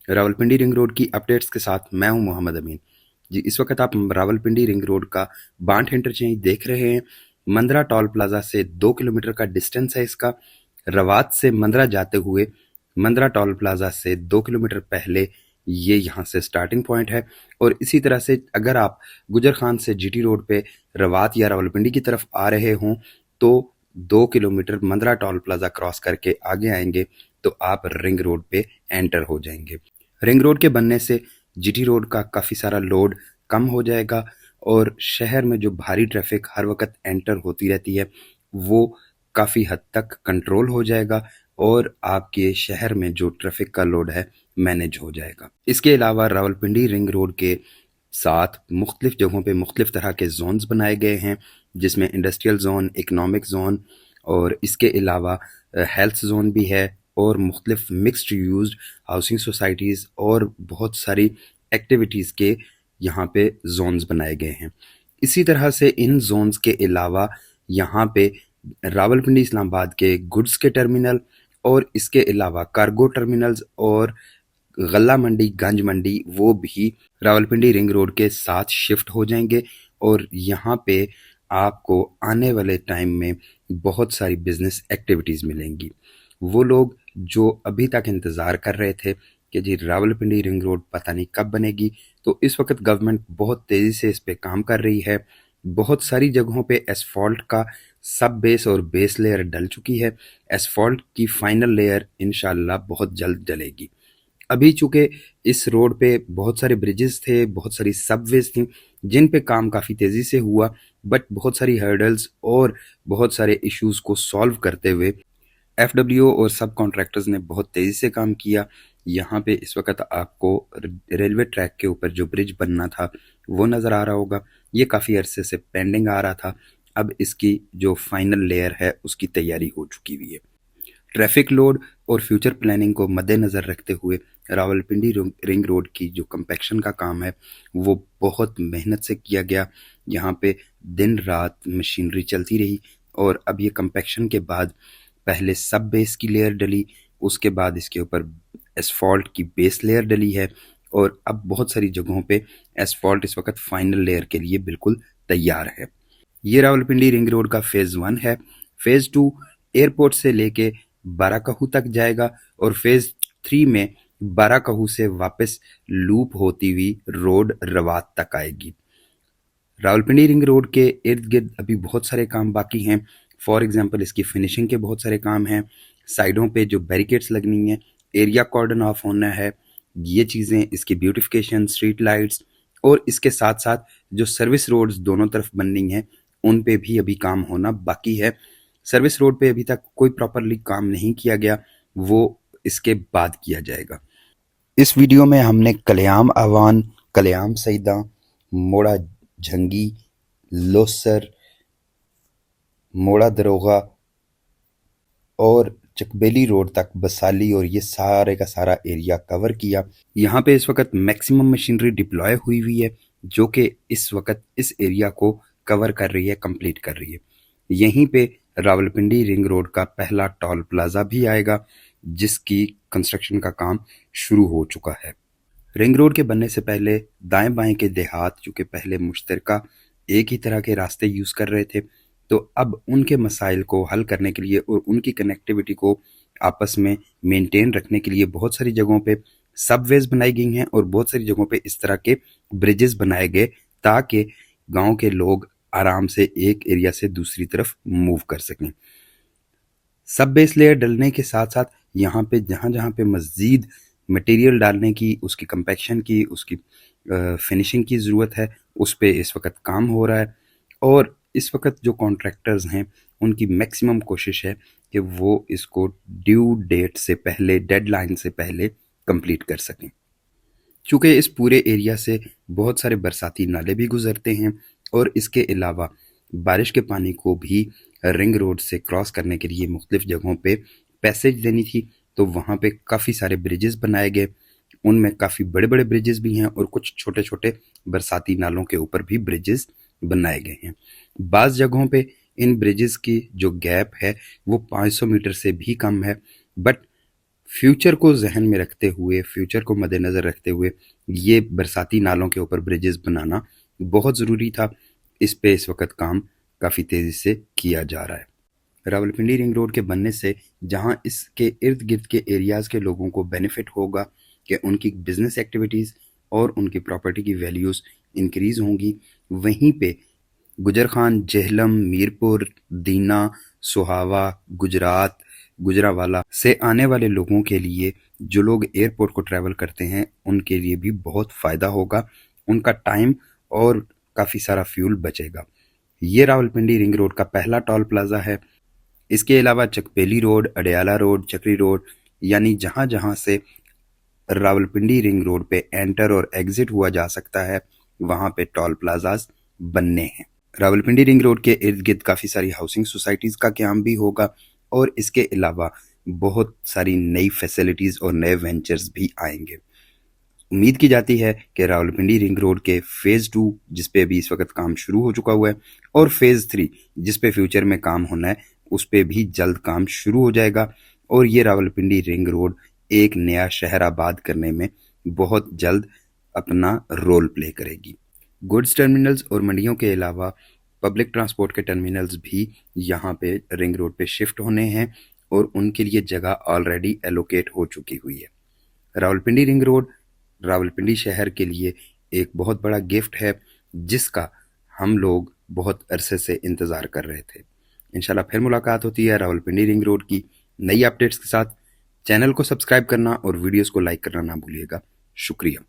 Rawalpindi ring road की updates के साथ मैं हूं मोहम्मद अमीन जी। इस वक्त आप रावलपिंडी रिंग रोड का बांट इंटरचेंज देख रहे हैं। मंदरा टोल प्लाजा से 2 किलोमीटर का डिस्टेंस है इसका। रवात से मंदरा जाते हुए मंदरा टोल प्लाजा से 2 किलोमीटर पहले ये यहाँ से स्टार्टिंग पॉइंट है। और इसी तरह से अगर आप गुजर खान से जीटी रोड पे रवात या रावलपिंडी की तरफ आ रहे हों तो 2 kilometre Mandra toll plaza cross करके आगे आएंगे तो आप रिंग रोड पे एंटर हो जाएंगे। रिंग रोड के बनने से जीटी रोड का काफ़ी सारा लोड कम हो जाएगा और शहर में जो भारी ट्रैफिक हर वक्त एंटर होती रहती है वो काफ़ी हद तक कंट्रोल हो जाएगा और आपके शहर में जो ट्रैफिक का लोड है मैनेज हो जाएगा। इसके अलावा रावलपिंडी रिंग रोड के साथ मुख्तलिफ जगहों पे मुख्तलिफ तरह के जोन्स बनाए गए हैं, जिसमें इंडस्ट्रियल जोन, इकनॉमिक जोन और इसके अलावा हेल्थ जोन भी है और मुख्तलिफ मिक्सड यूज्ड हाउसिंग सोसाइटीज़ और बहुत सारी एक्टिविटीज़ के यहाँ पे जोन्स बनाए गए हैं। इसी तरह से इन जोन्स के अलावा यहाँ पे रावलपिंडी इस्लामाबाद के गुड्स के टर्मिनल और इसके अलावा कार्गो टर्मिनल्स और गल्ला मंडी, गंज मंडी वो भी रावलपिंडी रिंग रोड के साथ शिफ्ट हो जाएंगे और यहाँ पे आपको आने वाले टाइम में बहुत सारी बिजनेस एक्टिविटीज़ मिलेंगी। वो लोग जो अभी तक इंतज़ार कर रहे थे कि जी रावलपिंडी रिंग रोड पता नहीं कब बनेगी, तो इस वक्त गवर्नमेंट बहुत तेज़ी से इस पे काम कर रही है। बहुत सारी जगहों पे एसफॉल्ट का सब बेस और बेस लेयर डल चुकी है। एसफॉल्ट की फाइनल लेयर इंशाल्लाह बहुत जल्द डलेगी। अभी चूंकि इस रोड पे बहुत सारे ब्रिजेस थे, बहुत सारी सबवेज थी जिन पे काम काफ़ी तेज़ी से हुआ, बट बहुत सारी हर्डल्स और बहुत सारे इश्यूज को सॉल्व करते हुए एफडब्ल्यू और सब कॉन्ट्रैक्टर्स ने बहुत तेज़ी से काम किया। यहाँ पे इस वक्त आपको रेलवे ट्रैक के ऊपर जो ब्रिज बनना था वो नज़र आ रहा होगा। ये काफ़ी अरसे से पेंडिंग आ रहा था, अब इसकी जो फाइनल लेयर है उसकी तैयारी हो चुकी हुई है। ट्रैफिक लोड और फ्यूचर प्लानिंग को मद्देनज़र रखते हुए रावलपिंडी रिंग रोड की जो कंपैक्शन का काम है वो बहुत मेहनत से किया गया। यहाँ पे दिन रात मशीनरी चलती रही और अब ये कंपैक्शन के बाद पहले सब बेस की लेयर डली, उसके बाद इसके ऊपर एसफॉल्ट की बेस लेयर डली है और अब बहुत सारी जगहों पे एसफॉल्ट इस वक्त फाइनल लेयर के लिए बिल्कुल तैयार है। ये रावलपिंडी रिंग रोड का फेज़ 1 है। फेज़ 2 एयरपोर्ट से लेके बाराकहू तक जाएगा और फेज़ 3 में बाराकहू से वापस लूप होती हुई रोड रवात तक आएगी। रावलपिंडी रिंग रोड के इर्द गिर्द अभी बहुत सारे काम बाकी हैं। फॉर एग्जांपल इसकी फिनिशिंग के बहुत सारे काम हैं, साइडों पे जो बैरिकेड्स लगनी है, एरिया कॉर्डन ऑफ होना है, ये चीज़ें, इसकी ब्यूटिफिकेशन, स्ट्रीट लाइट्स और इसके साथ साथ जो सर्विस रोड्स दोनों तरफ बननी है उन पे भी अभी काम होना बाकी है। सर्विस रोड पे अभी तक कोई प्रॉपरली काम नहीं किया गया, वो इसके बाद किया जाएगा। इस वीडियो में हमने कलयाम आवान, कलयाम सईदा, मोड़ा झंगी, लोसर, मोड़ा दरोगा और चकबेली रोड तक बसाली और ये सारे का सारा एरिया कवर किया। यहाँ पे इस वक्त मैक्सिमम मशीनरी डिप्लॉय हुई हुई है जो कि इस वक्त इस एरिया को कवर कर रही है, कंप्लीट कर रही है। यहीं पे रावलपिंडी रिंग रोड का पहला टोल प्लाजा भी आएगा जिसकी कंस्ट्रक्शन का काम शुरू हो चुका है। रिंग रोड के बनने से पहले दाएं बाएं के देहात जो कि पहले मुश्तरका एक ही तरह के रास्ते यूज़ कर रहे थे, तो अब उनके मसाइल को हल करने के लिए और उनकी कनेक्टिविटी को आपस में मेंटेन रखने के लिए बहुत सारी जगहों पे सबवेज बनाई गई हैं और बहुत सारी जगहों पे इस तरह के ब्रिजेस बनाए गए ताकि गांव के लोग आराम से एक एरिया से दूसरी तरफ मूव कर सकें। सब बेस लेयर डलने के साथ साथ यहाँ पे जहाँ जहाँ पे मज़ीद मटेरियल डालने की, उसकी कंपैक्शन की, उसकी फिनिशिंग की ज़रूरत है, उस पे इस वक्त काम हो रहा है और इस वक्त जो कॉन्ट्रैक्टर्स हैं उनकी मैक्सिमम कोशिश है कि वो इसको ड्यू डेट से पहले, डेडलाइन से पहले कंप्लीट कर सकें। चूँकि इस पूरे एरिया से बहुत सारे बरसाती नाले भी गुजरते हैं और इसके अलावा बारिश के पानी को भी रिंग रोड से क्रॉस करने के लिए मुख्तलिफ जगहों पे पैसेज देनी थी, तो वहाँ पे काफ़ी सारे ब्रिजेस बनाए गए। उनमें काफ़ी बड़े बड़े ब्रिजेस भी हैं और कुछ छोटे छोटे बरसाती नालों के ऊपर भी ब्रिजेस बनाए गए हैं। बाज़ जगहों पे इन ब्रिजेस की जो गैप है वो 500 मीटर से भी कम है, बट फ्यूचर को जहन में रखते हुए, फ्यूचर को मद्देनज़र रखते हुए ये बरसाती नालों के ऊपर ब्रिजेस बनाना बहुत ज़रूरी था। इस पे इस वक्त काम काफ़ी तेज़ी से किया जा रहा है। रावलपिंडी रिंग रोड के बनने से जहाँ इसके इर्द गिर्द के एरियाज़ के लोगों को बेनिफिट होगा कि उनकी बिजनेस एक्टिविटीज़ और उनकी प्रॉपर्टी की वैल्यूज़ इंक्रीज़ होंगी, वहीं पे गुजर खान, जेहलम, मीरपुर, दीना, सोहावा, गुजरात, गुजरावाला से आने वाले लोगों के लिए, जो लोग एयरपोर्ट को ट्रैवल करते हैं उनके लिए भी बहुत फ़ायदा होगा। उनका टाइम और काफ़ी सारा फ्यूल बचेगा। ये रावलपिंडी रिंग रोड का पहला टोल प्लाज़ा है। इसके अलावा चकपेली रोड, अडयाला रोड, चक्री रोड, यानी जहाँ जहाँ से रावलपिंडी रिंग रोड पे एंटर और एग्जिट हुआ जा सकता है, वहाँ पे टोल प्लाजाज बनने हैं। रावलपिंडी रिंग रोड के इर्द गिर्द काफ़ी सारी हाउसिंग सोसाइटीज़ का क्याम भी होगा और इसके अलावा बहुत सारी नई फैसिलिटीज़ और नए वेंचर्स भी आएंगे। उम्मीद की जाती है कि रावलपिंडी रिंग रोड के फ़ेज़ 2, जिस पे अभी इस वक्त काम शुरू हो चुका हुआ है, और फ़ेज़ 3, जिस पे फ्यूचर में काम होना है, उस पे भी जल्द काम शुरू हो जाएगा और ये रावलपिंडी रिंग रोड एक नया शहर आबाद करने में बहुत जल्द अपना रोल प्ले करेगी। गुड्स टर्मिनल्स और मंडियों के अलावा पब्लिक ट्रांसपोर्ट के टर्मिनल्स भी यहाँ पे रिंग रोड पे शिफ्ट होने हैं और उनके लिए जगह ऑलरेडी एलोकेट हो चुकी हुई है। रावलपिंडी रिंग रोड रावलपिंडी शहर के लिए एक बहुत बड़ा गिफ्ट है, जिसका हम लोग बहुत अरसे से इंतज़ार कर रहे थे। इंशाल्लाह फिर मुलाकात होती है रावलपिंडी रिंग रोड की नई अपडेट्स के साथ। चैनल को सब्सक्राइब करना और वीडियोस को लाइक करना ना भूलिएगा। शुक्रिया।